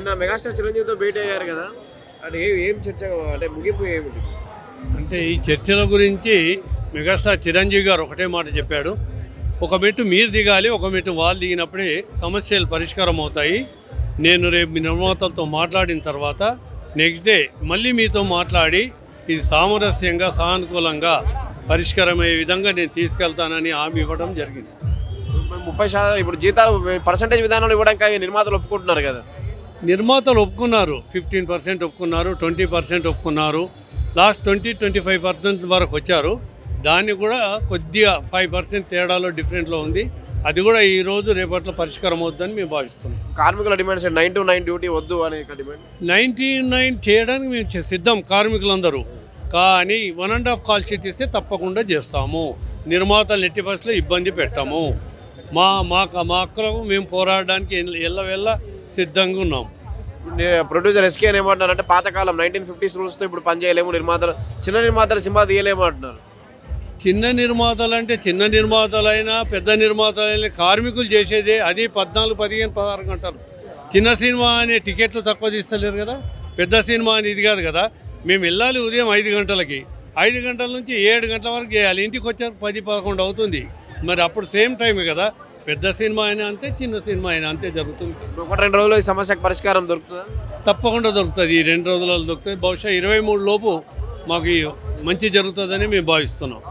నిన్న మెగాస్టార్ చిరంజీవితో భేటీ అయ్యారు కదా, అంటే ఏం చర్చ, అంటే ముగింపు ఏమిటి? అంటే ఈ చర్చల గురించి మెగాస్టార్ చిరంజీవి గారు ఒకటే మాట చెప్పాడు, ఒక మెట్టు మీరు దిగాలి, ఒక మెట్టు వాళ్ళు దిగినప్పుడే సమస్యలు పరిష్కారం అవుతాయి. నేను రేపు మీ నిర్మాతలతో మాట్లాడిన తర్వాత నెక్స్ట్ డే మళ్ళీ మీతో మాట్లాడి ఇది సామరస్యంగా సానుకూలంగా పరిష్కారమయ్యే విధంగా నేను తీసుకెళ్తానని హామీ ఇవ్వడం జరిగింది. 30% ఇప్పుడు జీతాలు పర్సంటేజ్ విధానంలో ఇవ్వడానికి నిర్మాతలు ఒప్పుకుంటున్నారు కదా. నిర్మాతలు ఒప్పుకున్నారు, 15% ఒప్పుకున్నారు, 20% ఒప్పుకున్నారు, లాస్ట్ 20-25% వరకు వచ్చారు. దాన్ని కూడా కొద్దిగా 5% తేడాలో డిఫరెంట్లో ఉంది. అది కూడా ఈరోజు రేపట్లో పరిష్కారం అవుతుందని మేము భావిస్తున్నాం. కార్మికుల డిమాండ్స్ 9 to 9 డ్యూటీ వద్దు అనే డిమాండ్. 99 చేయడానికి మేము సిద్ధం కార్మికులందరూ, కానీ 1.5 కాల్ షీట్ ఇస్తే తప్పకుండా చేస్తాము. నిర్మాతలు ఎట్టి పరిస్థితుల్లో ఇబ్బంది పెట్టాము. మా హక్కులకు మేము పోరాడడానికి ఎల్లవెల్ల సిద్ధంగా ఉన్నాం. ప్రొడ్యూసర్ ఎస్కే ఏమంటున్నారంటే పాతకాలం 1950s రూల్స్తో ఇప్పుడు పనిచేయలేము, నిర్మాతలు చిన్న నిర్మాతలు సినిమా తీయలేము అంటున్నారు. చిన్న నిర్మాతలు అంటే చిన్న నిర్మాతలైనా పెద్ద నిర్మాతలైనా కార్మికులు చేసేదే అది 14, 15, 16 గంటలు. చిన్న సినిమా అనే టికెట్లు తక్కువ తీస్తలేరు కదా, పెద్ద సినిమా అని ఇది కాదు కదా. మేము వెళ్ళాలి ఉదయం 5 గంటలకి, 5 గంటల నుంచి 7 గంటల వరకు చేయాలి, ఇంటికి వచ్చాక 10-11 అవుతుంది. మరి అప్పుడు సేమ్ టైమే కదా. పెద్ద సినిమా అయినా అంతే, చిన్న సినిమా అయినా అంతే జరుగుతుంది. 1-2 రోజుల్లో ఈ సమస్యకు పరిష్కారం దొరుకుతుందా? తప్పకుండా దొరుకుతుంది. ఈ 2 రోజులలో దొరుకుతుంది. బహుశా 23 లోపు మాకు మంచి జరుగుతుందని మేము భావిస్తున్నాం.